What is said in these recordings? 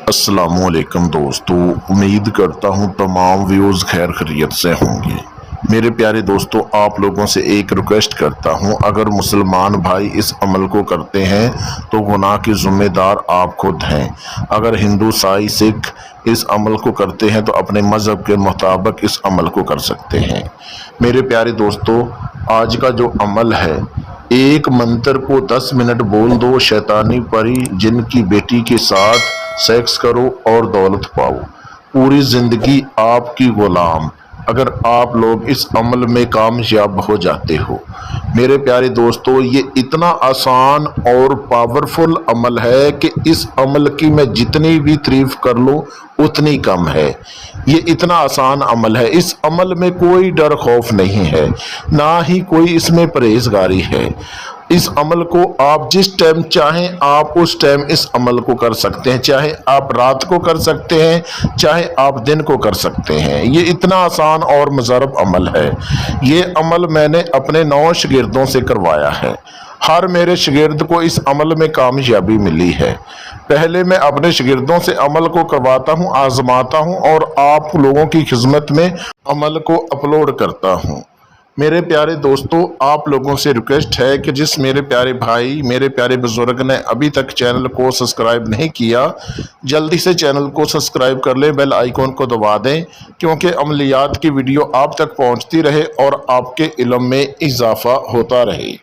अस्सलाम वालेकुम दोस्तों, उम्मीद करता हूँ तमाम व्यूज़ खैर खैरियत से होंगे। मेरे प्यारे दोस्तों, आप लोगों से एक रिक्वेस्ट करता हूँ, अगर मुसलमान भाई इस अमल को करते हैं तो गुनाह के ज़िम्मेदार आप खुद हैं। अगर हिंदू, ईसाई, सिख इस अमल को करते हैं तो अपने मज़हब के मुताबिक इस अमल को कर सकते हैं। मेरे प्यारे दोस्तों, आज का जो अमल है, एक मंत्र को 10 मिनट बोल दो, शैतानी परी जिन की बेटी के साथ सेक्स करो और दौलत पाओ, पूरी जिंदगी आपकी गुलाम। अगर आप लोग इस अमल में कामयाब हो जाते हो, मेरे प्यारे दोस्तों, ये इतना आसान और पावरफुल अमल है कि इस अमल की मैं जितनी भी तारीफ कर लूँ उतनी कम है। ये इतना आसान अमल है, इस अमल में कोई डर खौफ नहीं है, ना ही कोई इसमें परहेजगारी है। इस अमल को आप जिस टाइम चाहें आप उस टाइम इस अमल को कर सकते हैं, चाहे आप रात को कर सकते हैं, चाहे आप दिन को कर सकते हैं। ये इतना आसान और मुजरब अमल है। ये अमल मैंने अपने 9 शागिर्दों से करवाया है। हर मेरे शागिर्द को इस अमल में कामयाबी मिली है। पहले मैं अपने शागिर्दों से अमल को करवाता हूँ, आजमाता हूँ और आप लोगों की खिदमत में अमल को अपलोड करता हूँ। मेरे प्यारे दोस्तों, आप लोगों से रिक्वेस्ट है कि जिस मेरे प्यारे भाई, मेरे प्यारे बुजुर्ग ने अभी तक चैनल को सब्सक्राइब नहीं किया, जल्दी से चैनल को सब्सक्राइब कर लें, बेल आइकॉन को दबा दें, क्योंकि अमलियात की वीडियो आप तक पहुंचती रहे और आपके इल्म में इजाफा होता रहे।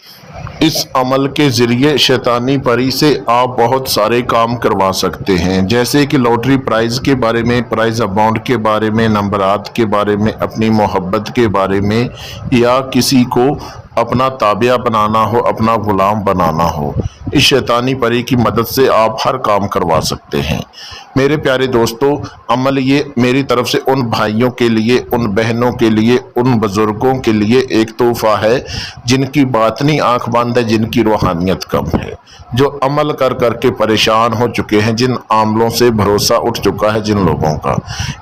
इस अमल के ज़रिए शैतानी परी से आप बहुत सारे काम करवा सकते हैं, जैसे कि लॉटरी प्राइज़ के बारे में, प्राइज़ अमाउंट के बारे में, नंबरात के बारे में, अपनी मोहब्बत के बारे में, या किसी को अपना ताबिया बनाना हो, अपना गुलाम बनाना हो। इस शैतानी परी की मदद से आप हर काम करवा सकते हैं। मेरे प्यारे दोस्तों, अमल ये मेरी तरफ से उन भाइयों के लिए, उन बहनों के लिए, उन बुजुर्गों के लिए एक तोहफा है जिनकी बातनी आंख बंद है, जिनकी रूहानियत कम है, जो अमल कर कर के परेशान हो चुके हैं, जिन आमलों से भरोसा उठ चुका है जिन लोगों का।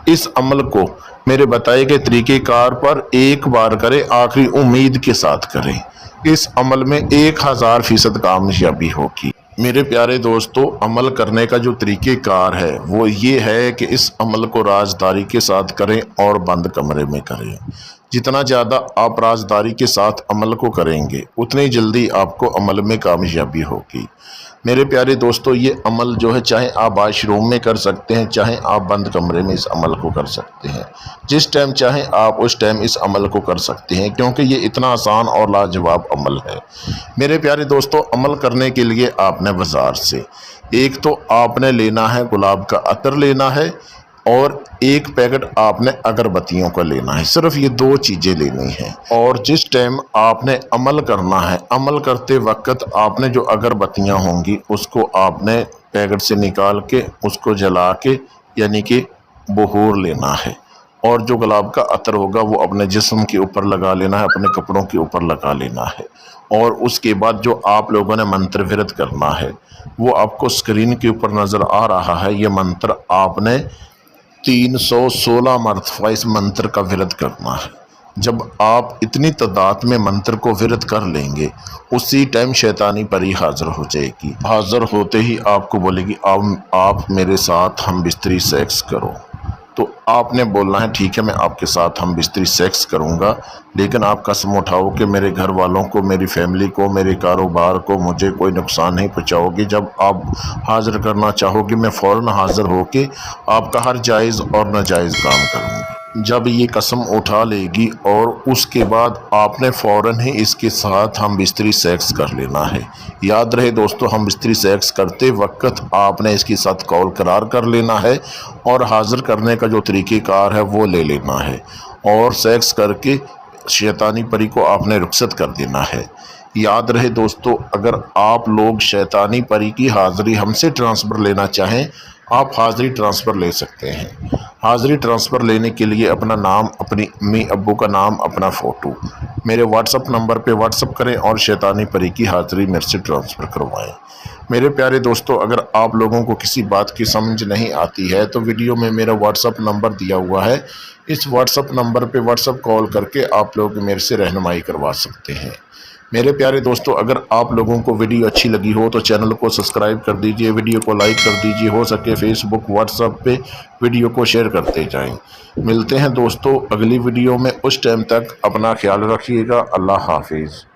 इस अमल को मेरे बताए गए तरीक़ेकार पर एक बार करें, आखिरी उम्मीद के साथ करें। इस अमल में 1000% कामयाबी होगी। मेरे प्यारे दोस्तों, अमल करने का जो तरीक़ेकार है वो ये है कि इस अमल को राजदारी के साथ करें और बंद कमरे में करें। जितना ज़्यादा आप राजदारी के साथ अमल को करेंगे उतनी जल्दी आपको अमल में कामयाबी होगी। मेरे प्यारे दोस्तों, ये अमल जो है, चाहे आप वाशरूम में कर सकते हैं, चाहे आप बंद कमरे में इस अमल को कर सकते हैं। जिस टाइम चाहे आप उस टाइम इस अमल को कर सकते हैं, क्योंकि ये इतना आसान और लाजवाब अमल है। मेरे प्यारे दोस्तों, अमल करने के लिए आपने बाज़ार से एक तो आपने लेना है गुलाब का अतर लेना है, और एक पैकेट आपने अगरबत्तियों का लेना है। सिर्फ ये 2 चीज़ें लेनी हैं। और जिस टाइम आपने अमल करना है, अमल करते वक्त आपने जो अगरबत्तियां होंगी उसको आपने पैकेट से निकाल के उसको जला के, यानी कि बहूर लेना है, और जो गुलाब का अतर होगा वो अपने जिस्म के ऊपर लगा लेना है, अपने कपड़ों के ऊपर लगा लेना है। और उसके बाद जो आप लोगों ने मंत्र विरद करना है वो आपको स्क्रीन के ऊपर नज़र आ रहा है। ये मंत्र आपने 316 मरतबा इस मंत्र का विरद करना है। जब आप इतनी तादाद में मंत्र को विरद कर लेंगे, उसी टाइम शैतानी परी हाज़िर हो जाएगी। हाज़िर होते ही आपको बोलेगी, आप मेरे साथ हम बिस्तरी सेक्स करो। तो आपने बोलना है, ठीक है, मैं आपके साथ हम बिस्तरी सेक्स करूंगा, लेकिन आप कसम उठाओ कि मेरे घर वालों को, मेरी फैमिली को, मेरे कारोबार को, मुझे कोई नुकसान नहीं पहुंचाओगे। जब आप हाज़िर करना चाहोगे मैं फ़ौरन हाज़िर होके आपका हर जायज़ और नाजायज़ काम करूंगी। जब ये कसम उठा लेगी और उसके बाद आपने फ़ौरन ही इसके साथ हम बिस्तरी सेक्स कर लेना है। याद रहे दोस्तों, हम बिस्तरी सेक्स करते वक्त आपने इसके साथ कौल करार कर लेना है और हाज़िर करने का जो तरीक़ेकार है वो ले लेना है, और सेक्स करके शैतानी परी को आपने रुखसत कर देना है। याद रहे दोस्तों, अगर आप लोग शैतानी परी की हाज़िरी हमसे ट्रांसफ़र लेना चाहें, आप हाज़िरी ट्रांसफ़र ले सकते हैं। हाज़िरी ट्रांसफ़र लेने के लिए अपना नाम, अपनी अम्मी अब्बू का नाम, अपना फ़ोटो मेरे व्हाट्सअप नंबर पे व्हाट्सअप करें और शैतानी परी की हाज़िरी मेरे से ट्रांसफ़र करवाएं। मेरे प्यारे दोस्तों, अगर आप लोगों को किसी बात की समझ नहीं आती है तो वीडियो में मेरा व्हाट्सअप नंबर दिया हुआ है। इस व्हाट्सअप नंबर पे व्हाट्सअप कॉल करके आप लोग मेरे से रहनुमाई करवा सकते हैं। میرے پیارے دوستو، اگر آپ لوگوں کو ویڈیو اچھی لگی ہو تو چینل کو سبسکرائب کر دیجئے، ویڈیو کو لائک کر دیجئے، ہو سکے فیس بک واٹس ایپ پہ ویڈیو کو شیئر کرتے جائیں۔ ملتے ہیں دوستو اگلی ویڈیو میں، اس ٹائم تک اپنا خیال رکھیے گا۔ اللہ حافظ۔